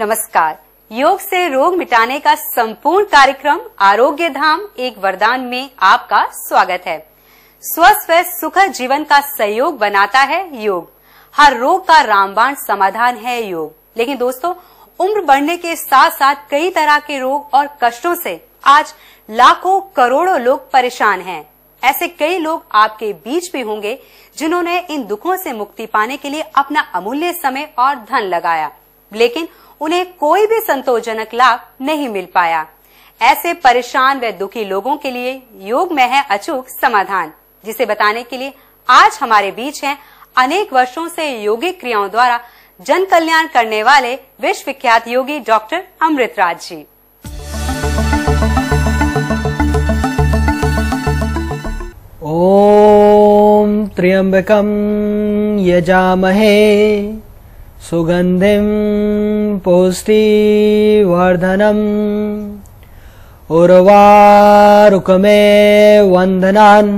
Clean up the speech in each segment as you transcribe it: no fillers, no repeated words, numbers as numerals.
नमस्कार। योग से रोग मिटाने का संपूर्ण कार्यक्रम आरोग्य धाम एक वरदान में आपका स्वागत है। स्वस्थ व सुखद जीवन का सहयोग बनाता है योग। हर रोग का रामबाण समाधान है योग। लेकिन दोस्तों, उम्र बढ़ने के साथ साथ कई तरह के रोग और कष्टों से आज लाखों करोड़ों लोग परेशान हैं। ऐसे कई लोग आपके बीच भी होंगे जिन्होंने इन दुखों से मुक्ति पाने के लिए अपना अमूल्य समय और धन लगाया, लेकिन उन्हें कोई भी संतोषजनक लाभ नहीं मिल पाया। ऐसे परेशान व दुखी लोगों के लिए योग में है अचूक समाधान, जिसे बताने के लिए आज हमारे बीच हैं अनेक वर्षों से योगिक क्रियाओं द्वारा जन कल्याण करने वाले विश्व विख्यात योगी डॉक्टर अमृतराज जी। ओम त्र्यंबकं यजामहे सुगंधिं पुष्टिवर्धनम् उर्वारुकमे वंदनान्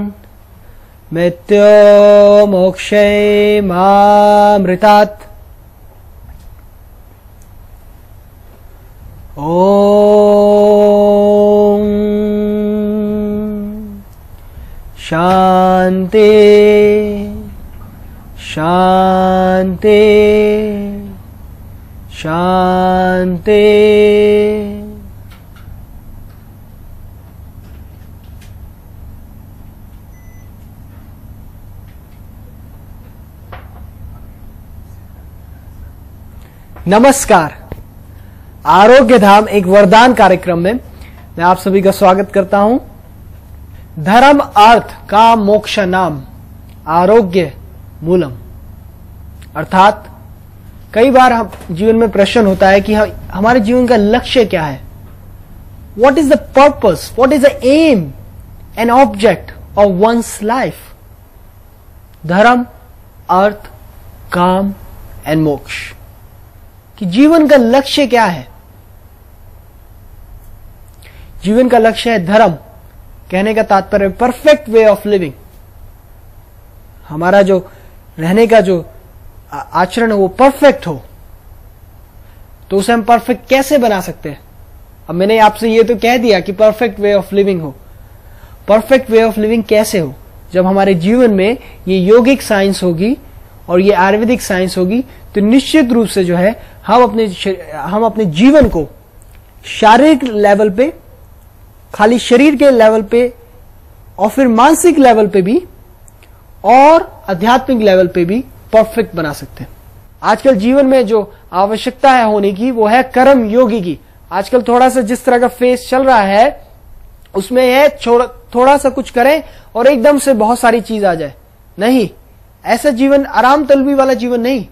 मृत्योर्मोक्षैमामृतात्। ओम शांति शांति शांति। नमस्कार। आरोग्य धाम एक वरदान कार्यक्रम में मैं आप सभी का स्वागत करता हूं। धर्म अर्थ काम मोक्ष नाम आरोग्य मूलम। अर्थात कई बार हम जीवन में प्रश्न होता है कि हमारे जीवन का लक्ष्य क्या है। What is the purpose, what is the aim and object of one's life. धर्म अर्थ काम एंड मोक्ष कि जीवन का लक्ष्य क्या है। जीवन का लक्ष्य है धर्म। कहने का तात्पर्य परफेक्ट वे ऑफ लिविंग। हमारा जो रहने का जो आचरण है वो परफेक्ट हो। तो उसे हम परफेक्ट कैसे बना सकते हैं। अब मैंने आपसे ये तो कह दिया कि परफेक्ट वे ऑफ लिविंग हो। परफेक्ट वे ऑफ लिविंग कैसे हो? जब हमारे जीवन में ये योगिक साइंस होगी और ये आयुर्वेदिक साइंस होगी तो निश्चित रूप से जो है हम अपने जीवन को शारीरिक लेवल पे, खाली शरीर के लेवल पे और फिर मानसिक लेवल पे भी और आध्यात्मिक लेवल पे भी परफेक्ट बना सकते हैं। आजकल जीवन में जो आवश्यकता है होने की वो है कर्म योगी की। आजकल थोड़ा सा जिस तरह का फेस चल रहा है उसमें है थोड़ा सा कुछ करें और एकदम से बहुत सारी चीज आ जाए। नहीं, ऐसा जीवन आराम तलबी वाला जीवन नहीं,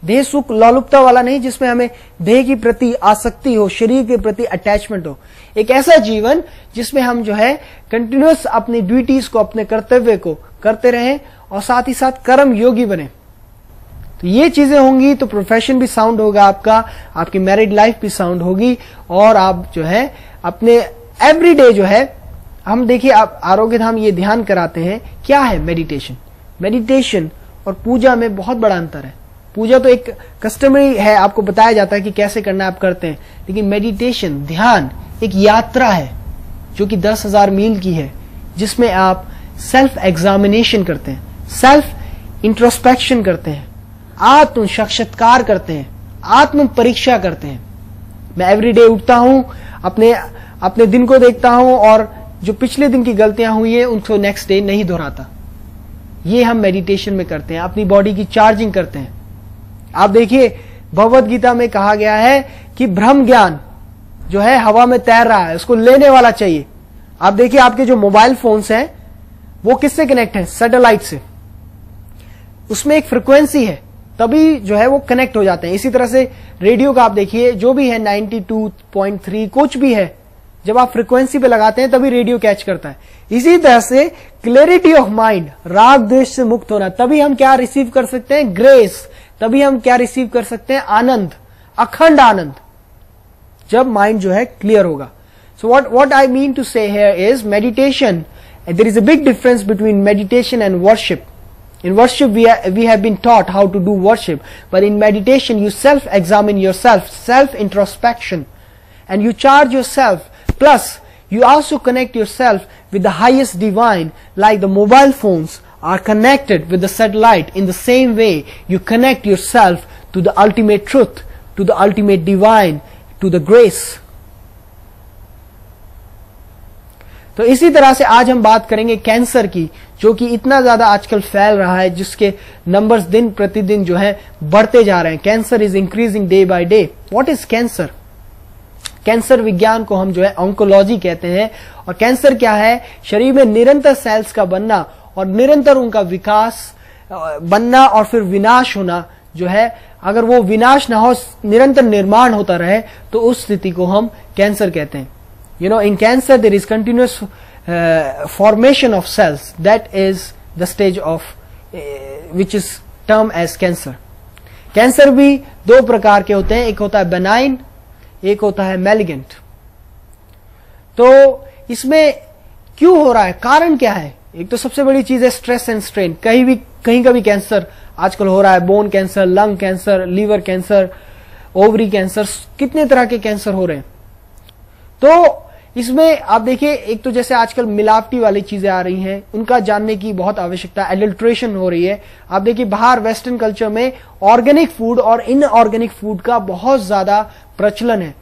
देह सुख लालुपता वाला नहीं, जिसमें हमें देह की प्रति आसक्ति हो, शरीर के प्रति अटैचमेंट हो। एक ऐसा जीवन जिसमें हम जो है कंटिन्यूअस अपनी ड्यूटीज को, अपने कर्तव्य को करते रहें और साथ ही साथ कर्म योगी बने। तो ये चीजें होंगी तो प्रोफेशन भी साउंड होगा आपका, आपकी मैरिड लाइफ भी साउंड होगी और आप जो है अपने एवरीडे जो है, हम देखिए आप आरोग्य धाम ये ध्यान कराते हैं क्या है मेडिटेशन। मेडिटेशन और पूजा में बहुत बड़ा अंतर है। पूजा तो एक कस्टमरी है, आपको बताया जाता है कि कैसे करना है, आप करते हैं। लेकिन मेडिटेशन ध्यान एक यात्रा है जो कि 10,000 मील की है, जिसमें आप सेल्फ एग्जामिनेशन करते हैं, सेल्फ इंट्रोस्पेक्शन करते हैं, आत्म साक्षात्कार करते हैं, आत्म परीक्षा करते हैं। मैं एवरीडे उठता हूं, अपने दिन को देखता हूं और जो पिछले दिन की गलतियां हुई है उनको नेक्स्ट डे नहीं दोहराता। ये हम मेडिटेशन में करते हैं, अपनी बॉडी की चार्जिंग करते हैं। आप देखिए भगवद गीता में कहा गया है कि ब्रह्म ज्ञान जो है हवा में तैर रहा है, उसको लेने वाला चाहिए। आप देखिए आपके जो मोबाइल फोन्स हैं वो किससे कनेक्ट है? सैटेलाइट से। उसमें एक फ्रिक्वेंसी है, तभी जो है वो कनेक्ट हो जाते हैं। इसी तरह से रेडियो का आप देखिए, जो भी है 92.3 कुछ भी है, जब आप फ्रिक्वेंसी पे लगाते हैं तभी रेडियो कैच करता है। इसी तरह से क्लैरिटी ऑफ माइंड, राग द्वेष से मुक्त होना, तभी हम क्या रिसीव कर सकते हैं? ग्रेस। तभी हम क्या रिसीव कर सकते हैं? आनंद, अखंड आनंद, जब माइंड जो है क्लियर होगा। So what I mean to say here is meditation. There is a big difference between meditation and worship. In worship, we have been taught how to do worship, but in meditation, you self-examine yourself, self-introspection, and you charge yourself. Plus, you also connect yourself with the highest divine, like the mobile phones are connected with the satellite. In the same way, you connect yourself to the ultimate truth, to the ultimate divine, to the grace. तो इसी तरह से आज हम बात करेंगे cancer की, जो कि इतना ज्यादा आजकल फैल रहा है, जिसके नंबर्स दिन प्रतिदिन जो है बढ़ते जा रहे हैं. Cancer is increasing day by day. What is cancer? Cancer विज्ञान को हम जो है ऑन्कोलॉजी कहते हैं. और कैंसर क्या है? शरीर में निरंतर सेल्स का बनना और निरंतर उनका विकास बनना और फिर विनाश होना जो है, अगर वो विनाश ना हो, निरंतर निर्माण होता रहे, तो उस स्थिति को हम कैंसर कहते हैं. In cancer there is continuous formation of cells. That is the stage of which is termed as cancer. Cancer भी दो प्रकार के होते हैं, एक होता है benign, एक होता है malignant. तो इसमें क्यों हो रहा है, कारण क्या है? एक तो सबसे बड़ी चीज है स्ट्रेस एंड स्ट्रेन. कहीं का भी कैंसर आजकल हो रहा है. Bone cancer, lung cancer, liver cancer, ovary cancer, कितने तरह के कैंसर हो रहे हैं. तो इसमें आप देखिए, एक तो जैसे आजकल मिलावटी वाली चीजें आ रही हैं, उनका जानने की बहुत आवश्यकता है. एडल्ट्रेशन हो रही है. आप देखिए बाहर वेस्टर्न कल्चर में ऑर्गेनिक फूड और इनऑर्गेनिक फूड का बहुत ज्यादा प्रचलन है.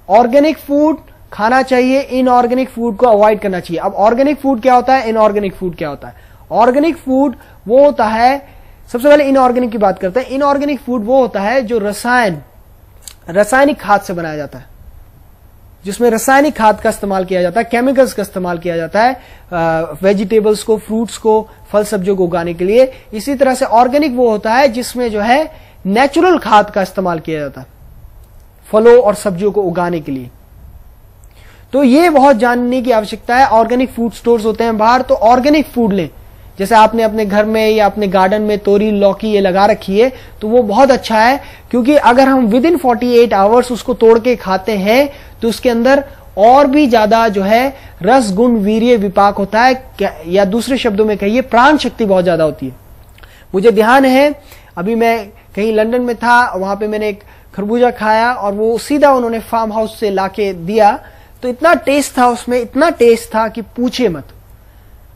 ऑर्गेनिक फूड खाना चाहिए, इनऑर्गेनिक फूड को अवॉइड करना चाहिए. अब ऑर्गेनिक फूड क्या होता है, इनऑर्गेनिक फूड क्या होता है? ऑर्गेनिक फूड वो होता है, सबसे पहले इनऑर्गेनिक की बात करते हैं. इनऑर्गेनिक फूड वो होता है जो रासायनिक खाद से बनाया जाता है, जिसमें रासायनिक खाद का इस्तेमाल किया जाता है, केमिकल्स का इस्तेमाल किया जाता है वेजिटेबल्स को, फ्रूट्स को, फल सब्जियों को उगाने के लिए. इसी तरह से ऑर्गेनिक वो होता है जिसमें जो है नेचुरल खाद का इस्तेमाल किया जाता है फलों और सब्जियों को उगाने के लिए. तो ये बहुत जानने की आवश्यकता है. ऑर्गेनिक फूड स्टोर्स होते हैं बाहर, तो ऑर्गेनिक फूड लें. जैसे आपने अपने घर में या अपने गार्डन में तोरी, लौकी ये लगा रखी है, तो वो बहुत अच्छा है, क्योंकि अगर हम विद इन 48 आवर्स उसको तोड़ के खाते हैं तो उसके अंदर और भी ज्यादा जो है रस, गुण, वीर्य, विपाक होता है, या दूसरे शब्दों में कहिए प्राण शक्ति बहुत ज्यादा होती है. मुझे ध्यान है, अभी मैं कहीं लंदन में था, वहां पे मैंने एक खरबूजा खाया और वो सीधा उन्होंने फार्म हाउस से लाके दिया. तो इतना टेस्ट था उसमें, इतना टेस्ट था कि पूछे मत.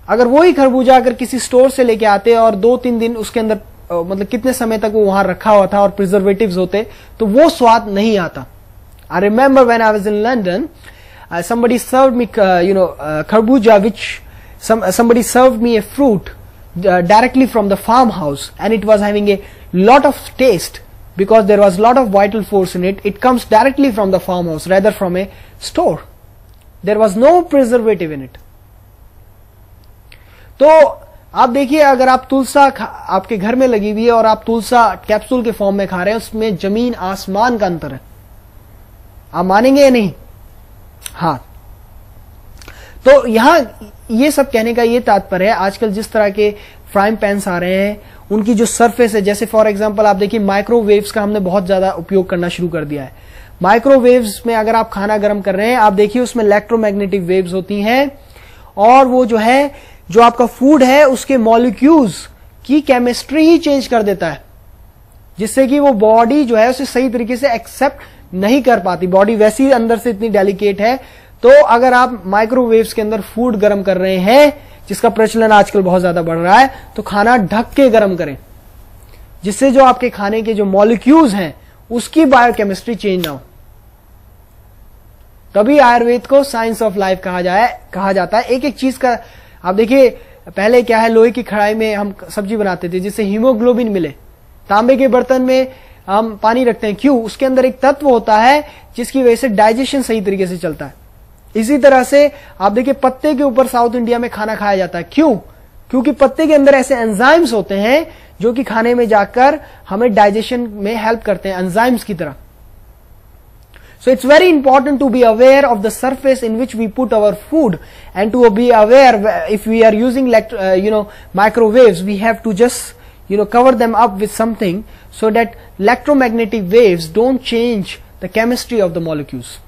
अगर वही खरबूजा अगर किसी स्टोर से लेके आते और 2-3 दिन उसके अंदर मतलब कितने समय तक वो वहां रखा हुआ था और प्रिजर्वेटिव्स होते, तो वो स्वाद नहीं आता. I remember when I was in London, somebody served me kharbuja, which somebody served me a fruit directly from the farmhouse, and it was having a lot of taste because there was lot of vital force in it. It comes directly from the farmhouse rather from a store. There was no preservative in it. तो आप देखिए, अगर आप तुलसा आपके घर में लगी हुई है और आप तुलसा कैप्सूल के फॉर्म में खा रहे हैं, उसमें जमीन आसमान का अंतर है. आप मानेंगे या नहीं? हाँ. तो यहां ये सब कहने का ये तात्पर्य है, आजकल जिस तरह के फ्राइंग पैन्स आ रहे हैं, उनकी जो सरफेस है, जैसे फॉर एग्जांपल आप देखिए माइक्रोवेव्स का हमने बहुत ज्यादा उपयोग करना शुरू कर दिया है. माइक्रोवेव्स में अगर आप खाना गर्म कर रहे हैं, आप देखिए उसमें इलेक्ट्रोमैग्नेटिक वेव्स होती हैं, और वो जो है, जो आपका फूड है उसके मॉलिक्यूल्स की केमिस्ट्री ही चेंज कर देता है, जिससे कि वो बॉडी जो है उसे सही तरीके से एक्सेप्ट नहीं कर पाती. बॉडी वैसी अंदर से इतनी डेलिकेट है. तो अगर आप माइक्रोवेव्स के अंदर फूड गर्म कर रहे हैं, जिसका प्रचलन आजकल बहुत ज्यादा बढ़ रहा है, तो खाना ढक के गर्म करें, जिससे जो आपके खाने के जो मॉलिक्यूल्स हैं उसकी बायोकेमिस्ट्री चेंज ना हो. तभी आयुर्वेद को साइंस ऑफ लाइफ कहा जाता है. एक एक चीज का आप देखिए, पहले क्या है, लोहे की कढ़ाई में हम सब्जी बनाते थे जिससे हीमोग्लोबिन मिले. तांबे के बर्तन में हम पानी रखते हैं, क्यों? उसके अंदर एक तत्व होता है जिसकी वजह से डाइजेशन सही तरीके से चलता है. इसी तरह से आप देखिए, पत्ते के ऊपर साउथ इंडिया में खाना खाया जाता है. क्यों? क्योंकि पत्ते के अंदर ऐसे एंजाइम्स होते हैं जो कि खाने में जाकर हमें डाइजेशन में हेल्प करते हैं, एंजाइम्स की तरह. So it's very important to be aware of the surface in which we put our food, and to be aware if we are using microwaves, we have to just cover them up with something so that electromagnetic waves don't change the chemistry of the molecules.